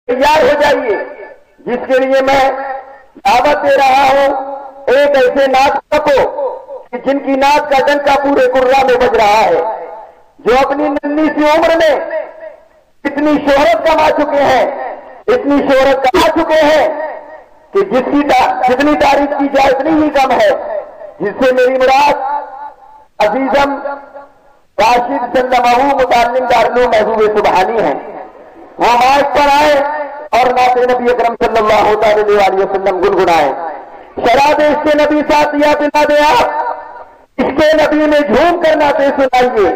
تیار ہو جائیے جس کے لیے میں دعوت دے رہا ہوں ایک ایسے نعت کو کہ جن کی نعت کا ڈنکا پورے قرہ میں بج رہا ہے، جو اپنی ننھی سی عمر میں اتنی شہرت کما چکے ہیں، اتنی شہرت کما چکے ہیں کہ جس کی جتنی تعریف کی جائے اتنی ہی کم ہے، جس سے میری مراد عزیزم راشد سلمہ متعلم دارالعلوم محبوب سبحانی ہیں۔ وہ مائک پر آئے اور نعت نبی اکرم صلی اللہ علیہ وسلم گنگنائے۔ شراب اس کے نبی ساتھیا پلا دے آپ، اس کے نبی میں جھوم کر نعتیں سنائیے،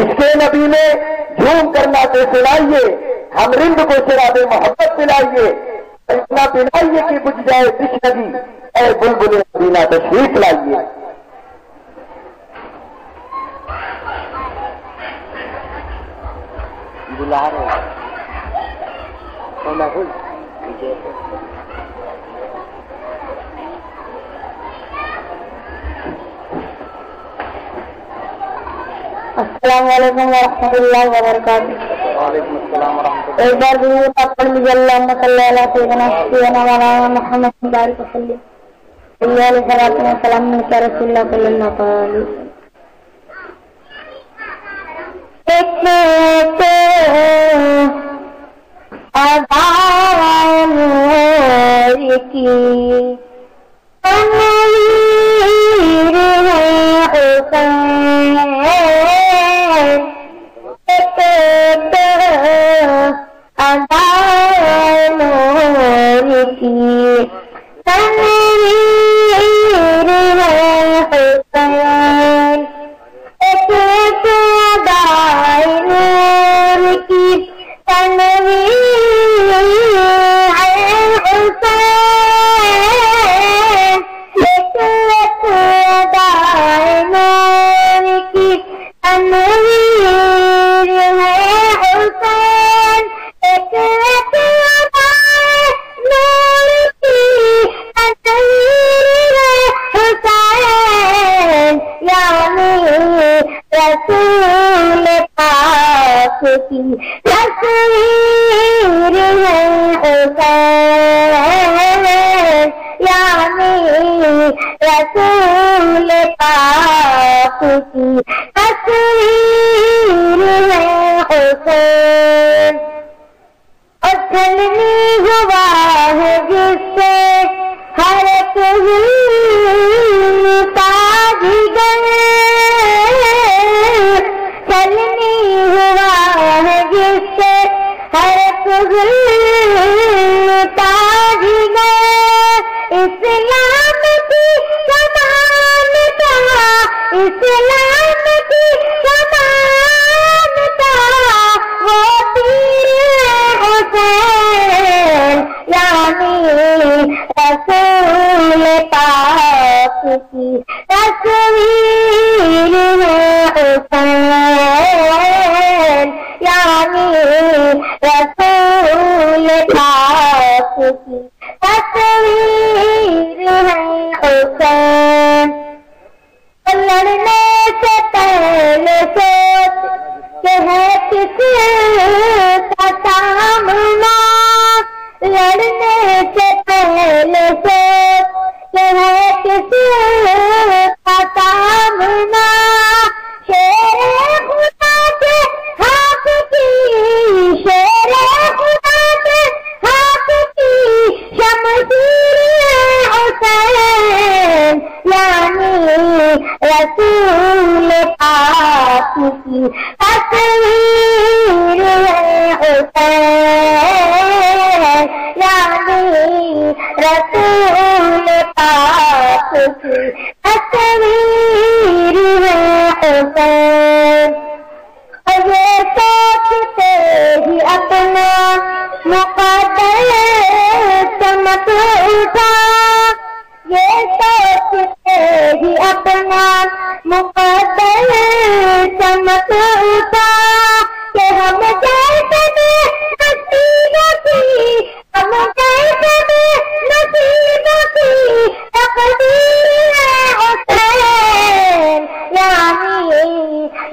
اس کے نبی میں جھوم کر نعتیں سنائیے، ہم رند کو شراب محبت پلائیے، اتنا پلائیے کہ بجھ جائے تشنگی، اے بلبل مدینہ تشریف لائیے۔ بلا رہے السلام علیکم ورحمۃ اللہ وبرکاتہ۔ وعلیکم السلام ورحمۃ اللہ۔ ایک بار بھی پڑھ لیجیے اللہم صلی علی سیدنا مولانا محمد بارک وسلم علیہ الصلوۃ والسلام علی رسول اللہ صلی اللہ علیہ وسلم۔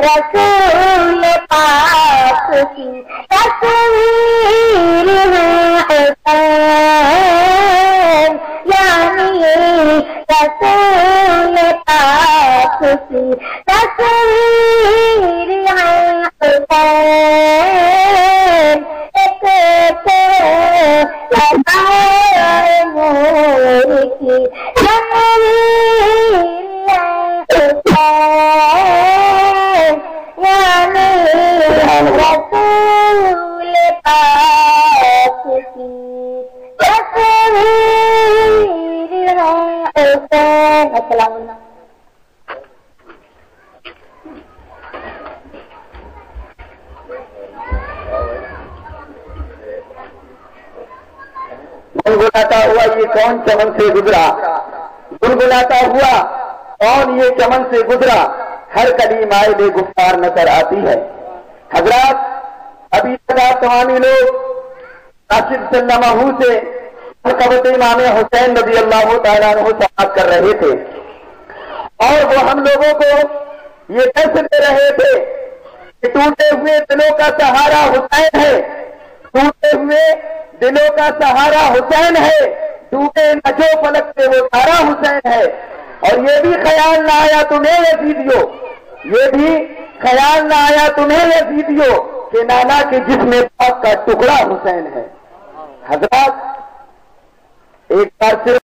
رسول پاک کی تصویر ہے حسین یعنی رسول پاک کی تصویر ہے حسین ایک لگائے نور کی تنویر ہے حسین یعنی رسول پاک کی تصویر ہے حسین. السلام علیکم. گنگناتا ہوا یہ کون چمن سے گزرا، گنگناتا ہوا کون یہ چمن سے گزرا، ہر کلی مائل گفتار نظر آتی ہے. حضرات ابھی تک آپ تمامی لوگ راشد صلی اللہ عنہ سے قبط امام حسین رضی اللہ تعالیٰ عنہ سے بات کر رہے تھے، اور وہ ہم لوگوں کو یہ درس دے رہے تھے کہ ٹوٹے ہوئے دلوں کا سہارا حسین ہے، ٹوٹے ہوئے دلوں کا سہارا حسین ہے، ٹوٹے نجو فلک سے وہ تارا حسین ہے. اور یہ بھی خیال نہ آیا تمہیں یزیدیو، یہ بھی خیال نہ آیا تمہیں یزیدیو کہ نانا کے جسم پاک کا ٹکڑا حسین ہے. حضرات ایک بار صرف